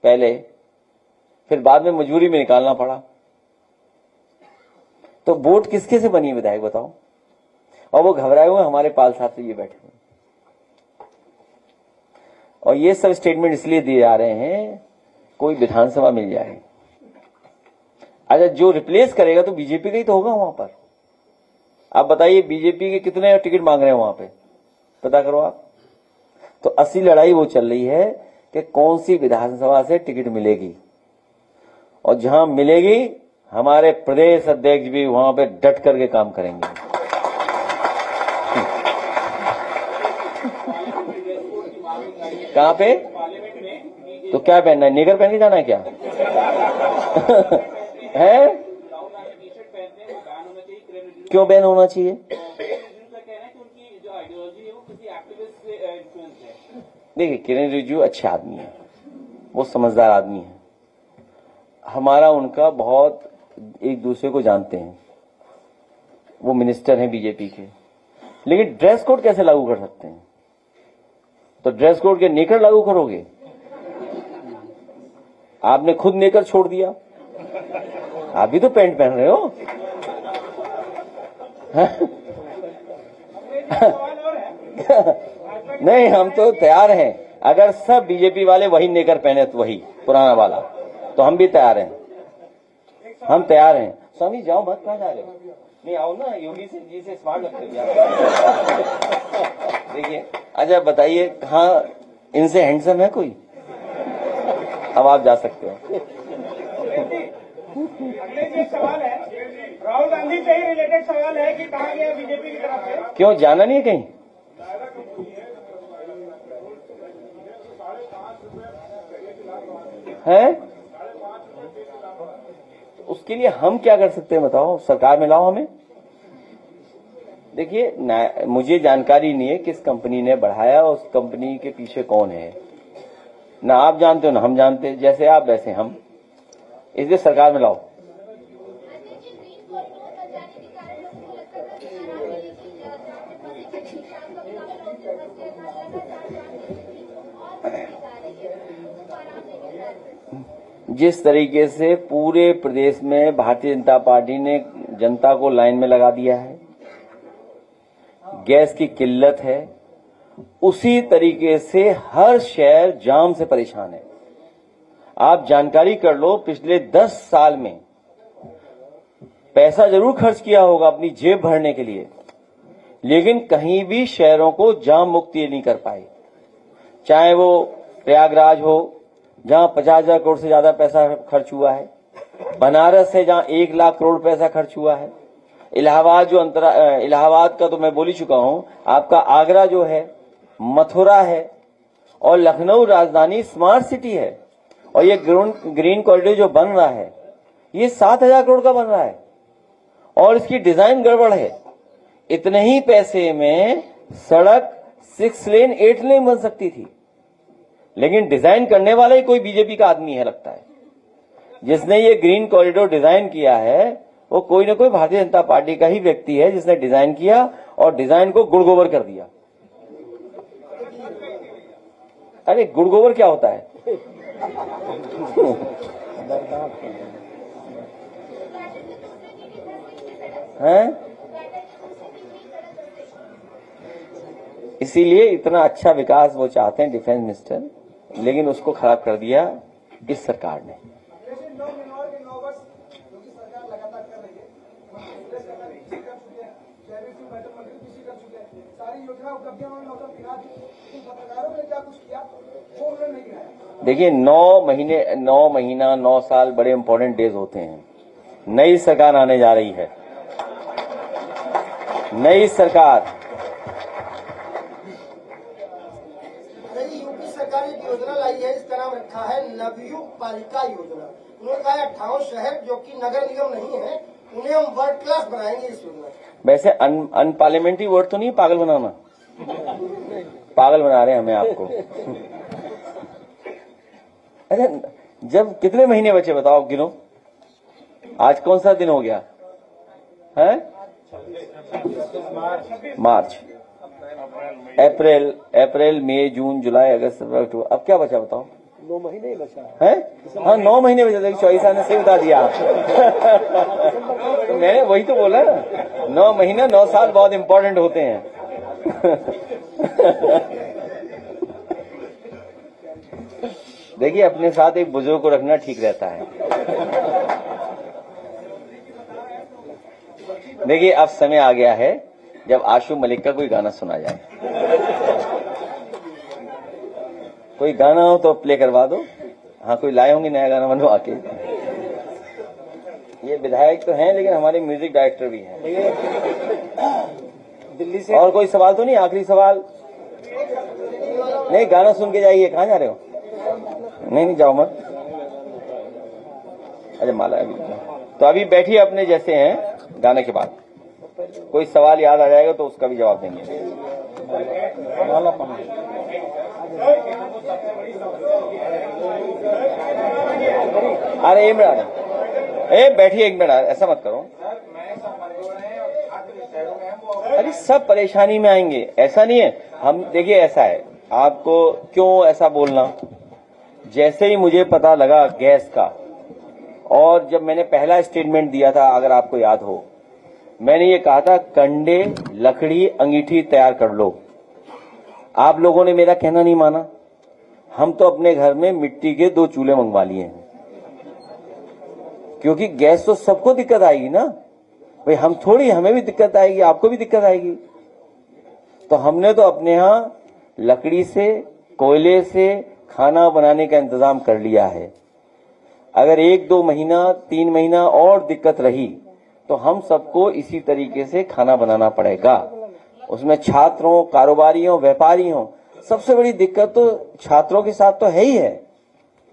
पहले, फिर बाद में मजबूरी में निकालना पड़ा। तो वोट किसके से बनी विधायक बताओ? और वो घबराए हुए हमारे पाल साहब से ये बैठे हुए। और ये सब स्टेटमेंट इसलिए दिए जा रहे हैं कोई विधानसभा मिल जाए। अच्छा, जो रिप्लेस करेगा तो बीजेपी का ही तो होगा वहां पर। आप बताइए बीजेपी के कितने टिकट मांग रहे हैं वहां पे, पता करो आप। तो असली लड़ाई वो चल रही है कि कौन सी विधानसभा से टिकट मिलेगी, और जहां मिलेगी हमारे प्रदेश अध्यक्ष भी वहां पे डट करके काम करेंगे। कहां पे? तो क्या पहनना है, नेकर पहन के जाना है क्या? है? क्यों बैन होना चाहिए? देखिए, किरण रिजिजू अच्छे आदमी है, वो समझदार आदमी है, हमारा उनका बहुत एक दूसरे को जानते हैं, वो मिनिस्टर हैं बीजेपी के। लेकिन ड्रेस कोड कैसे लागू कर सकते हैं? तो ड्रेस कोड के नेकर लागू करोगे? आपने खुद नेकर छोड़ दिया, आप भी तो पैंट पहन रहे हो। नहीं, हम तो तैयार हैं, अगर सब बीजेपी वाले वही नेकर पहने तो वही पुराना वाला, तो हम भी तैयार हैं, हम तैयार हैं। स्वामी जाओ मत, कहाँ जा रहे हो? नहीं आओ ना, योगी जी से स्मार्ट लगते हैं। देखिए, अच्छा बताइए, कहाँ इनसे हैंडसम है कोई? अब आप जा सकते हो। अगले एक सवाल है, राहुल गांधी से ही रिलेटेड सवाल है कि कहा गया बीजेपी की तरफ से, क्यों जाना नहीं है कहीं? है? उसके लिए हम क्या कर सकते हैं बताओ, सरकार में लाओ हमें। देखिए, मुझे जानकारी नहीं है किस कंपनी ने बढ़ाया, उस कंपनी के पीछे कौन है, ना आप जानते हो ना हम जानते, जैसे आप वैसे हम, इसलिए सरकार में लाओ। जिस तरीके से पूरे प्रदेश में भारतीय जनता पार्टी ने जनता को लाइन में लगा दिया है, गैस की किल्लत है, उसी तरीके से हर शहर जाम से परेशान है। आप जानकारी कर लो, पिछले 10 साल में पैसा जरूर खर्च किया होगा अपनी जेब भरने के लिए, लेकिन कहीं भी शहरों को जाम मुक्त नहीं कर पाए। चाहे वो प्रयागराज हो, जहां 50,000 करोड़ से ज्यादा पैसा खर्च हुआ है, बनारस है जहां 1 लाख करोड़ पैसा खर्च हुआ है, इलाहाबाद इलाहाबाद का तो मैं बोल ही चुका हूं, आपका आगरा जो है, मथुरा है, और लखनऊ राजधानी स्मार्ट सिटी है, और ये ग्रीन कॉरिडोर जो बन रहा है ये 7,000 करोड़ का बन रहा है, और इसकी डिजाइन गड़बड़ है। इतने ही पैसे में सड़क 6 लेन 8 लेन बन सकती थी, लेकिन डिजाइन करने वाला ही कोई बीजेपी का आदमी है लगता है। जिसने ये ग्रीन कॉरिडोर डिजाइन किया है वो कोई ना कोई भारतीय जनता पार्टी का ही व्यक्ति है, जिसने डिजाइन किया और डिजाइन को गुड़ गोबर कर दिया। अरे गुड़ गोबर क्या होता है? हैं? इसीलिए इतना अच्छा विकास वो चाहते हैं डिफेंस मिनिस्टर, लेकिन उसको खराब कर दिया इस सरकार ने। देखिए, 9 साल बड़े इंपॉर्टेंट डेज होते हैं। नई सरकार आने जा रही है, नई सरकार। यूपी सरकार एक योजना लाई है, इसका नाम रखा है नवयुग पालिका योजना। उन्होंने कहा 58 शहर जो कि नगर निगम नहीं है, उन्हें हम वर्ल्ड क्लास बनाएंगे इस योजना। वैसे अनपार्लियामेंट्री वर्ड तो नहीं, पागल बनाना, पागल बना रहे हैं हमें आपको। अच्छा, जब कितने महीने बचे बताओ, गिनो। आज कौन सा दिन हो गया है? मार्च, अप्रैल, मई, जून, जुलाई, अगस्त, सितंबर, अक्टूबर, अब क्या बचा बताओ? 9 महीने ही बचा है। हाँ, 9 महीने बचे, लेकिन 24 ने सही बता दिया। तो मैंने वही तो बोला ना, 9 महीने 9 साल बहुत इंपॉर्टेंट होते हैं। देखिए, अपने साथ एक बुजुर्ग को रखना ठीक रहता है। देखिए अब समय आ गया है जब आशु मलिक का कोई गाना सुना जाए। कोई गाना हो तो प्ले करवा दो। हाँ, कोई लाए होंगे नया गाना बनवा के। ये विधायक तो हैं लेकिन हमारे म्यूजिक डायरेक्टर भी हैं। दिल्ली से और कोई सवाल तो नहीं? आखिरी सवाल नहीं, गाना सुन के जाइए। कहाँ जा रहे हो? नहीं जाओ मत। अरे माला अभी तो अभी बैठिए अपने जैसे हैं। गाने के बाद कोई सवाल याद आ जाएगा तो उसका भी जवाब देंगे। अरे एक मिनट, बैठिए एक मिनट, ऐसा मत करो। अरे सब परेशानी में आएंगे, ऐसा नहीं है। हम देखिए ऐसा है, आपको क्यों ऐसा बोलना। जैसे ही मुझे पता लगा गैस का, और जब मैंने पहला स्टेटमेंट दिया था अगर आपको याद हो, मैंने ये कहा था कंडे लकड़ी अंगीठी तैयार कर लो। आप लोगों ने मेरा कहना नहीं माना। हम तो अपने घर में मिट्टी के 2 चूल्हे मंगवा लिए हैं, क्योंकि गैस तो सबको दिक्कत आएगी ना भाई। हम थोड़ी, हमें भी दिक्कत आएगी, आपको भी दिक्कत आएगी। तो हमने तो अपने यहाँ लकड़ी से, कोयले से खाना बनाने का इंतजाम कर लिया है। अगर 1-2 महीना 3 महीना और दिक्कत रही तो हम सबको इसी तरीके से खाना बनाना पड़ेगा। उसमें छात्रों, कारोबारियों, व्यापारियों, सबसे बड़ी दिक्कत तो छात्रों के साथ तो है ही है,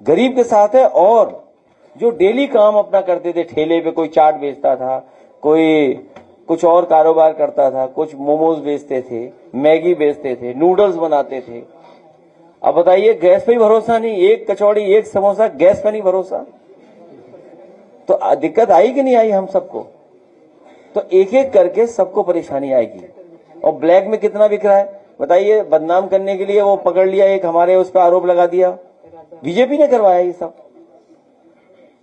गरीब के साथ है। और जो डेली काम अपना करते थे, ठेले पे कोई चाट बेचता था, कोई कुछ और कारोबार करता था, कुछ मोमोज बेचते थे, मैगी बेचते थे, नूडल्स बनाते थे। अब बताइए, गैस पे ही भरोसा नहीं। एक कचौड़ी, एक समोसा, गैस पे नहीं भरोसा। तो दिक्कत आई कि नहीं आई हम सबको? तो एक एक करके सबको परेशानी आएगी। और ब्लैक में कितना बिक रहा है बताइए। बदनाम करने के लिए वो पकड़ लिया, एक हमारे उस पर आरोप लगा दिया, बीजेपी ने करवाया ये सब।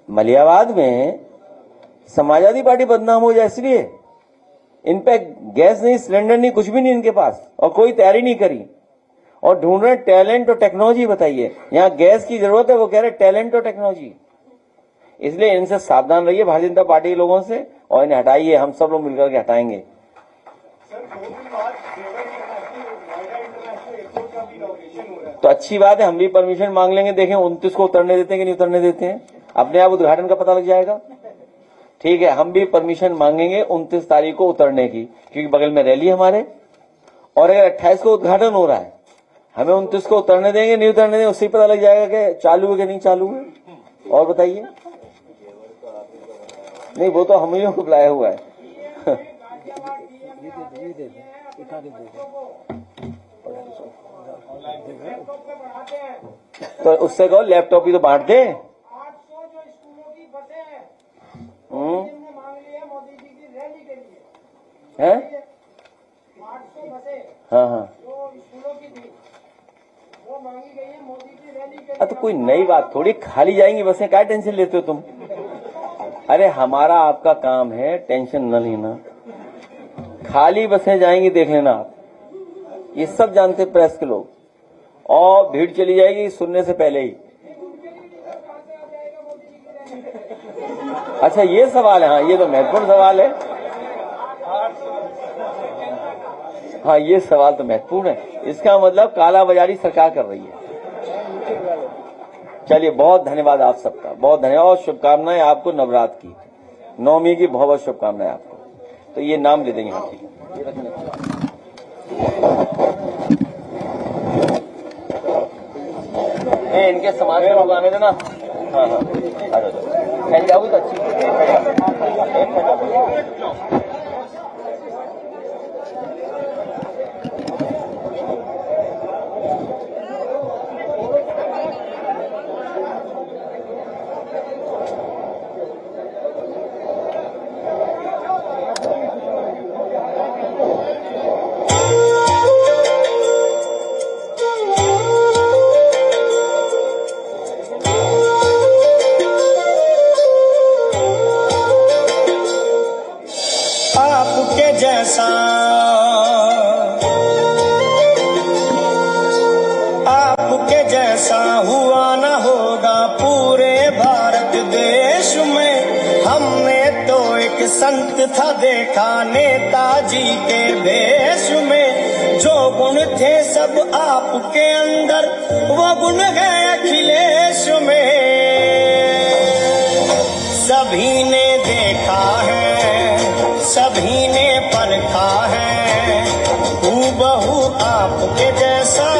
मलियाबाद में समाजवादी पार्टी बदनाम हो जाए इसलिए। इन पे गैस नहीं, सिलेंडर नहीं, कुछ भी नहीं इनके पास, और कोई तैयारी नहीं करी। और ढूंढ रहे टैलेंट और टेक्नोलॉजी। बताइए, यहाँ गैस की जरूरत है, वो कह रहे टैलेंट और टेक्नोलॉजी। इसलिए इनसे सावधान रहिए, भारतीय जनता पार्टी के लोगों से, और इन्हें हटाइए। हम सब लोग मिलकर के हटाएंगे। तो अच्छी बात है, हम भी परमिशन मांग लेंगे। देखें 29 को उतरने देते हैं कि नहीं उतरने देते हैं, अपने आप उद्घाटन का पता लग जाएगा। ठीक है, हम भी परमिशन मांगेंगे 29 तारीख को उतरने की, क्योंकि बगल में रैली हमारे। और अगर 28 को उद्घाटन हो रहा है, हमें 29 को उतरने देंगे नहीं उतरने देंगे, उससे पता लग जाएगा कि चालू है कि नहीं चालू है। और बताइए। नहीं, वो तो हम ही को बुलाया हुआ है। तो उससे कहो लैपटॉप ही तो बांट दे। 800 जो स्कूलों की बसें हैं, जिनने मांग ली है मोदी जी की रैली के लिए, हैं? 800 बसें हाँ, जो स्कूलों की थी, वो मांगी गई है मोदी की रैली के लिए। तो कोई नई बात थोड़ी, खाली जाएंगी बसें, क्या टेंशन लेते हो तुम? अरे हमारा आपका काम है टेंशन न लेना। खाली बसें जाएंगी, देख लेना आप, ये सब जानते प्रेस के लोग। और भीड़ चली जाएगी सुनने से पहले ही। अच्छा, ये सवाल है। हाँ, ये तो महत्वपूर्ण सवाल है। हाँ, ये सवाल तो महत्वपूर्ण है। इसका मतलब कालाबाजारी सरकार कर रही है। चलिए, बहुत धन्यवाद आप सबका, बहुत धन्यवाद। और शुभकामनाएं आपको नवरात्र की, नवमी की बहुत बहुत शुभकामनाएं आपको। तो ये नाम ले देंगे। हाँ, ठीक है, ये रखना। इनके समाज में लोग आने देना। हाँ, फैल जाओगी तो अच्छी। संत था देखा नेताजी के भेष में, जो गुण थे सब आपके अंदर वो गुण है अखिलेश में। सभी ने देखा है, सभी ने परखा है, हूबहू आपके जैसा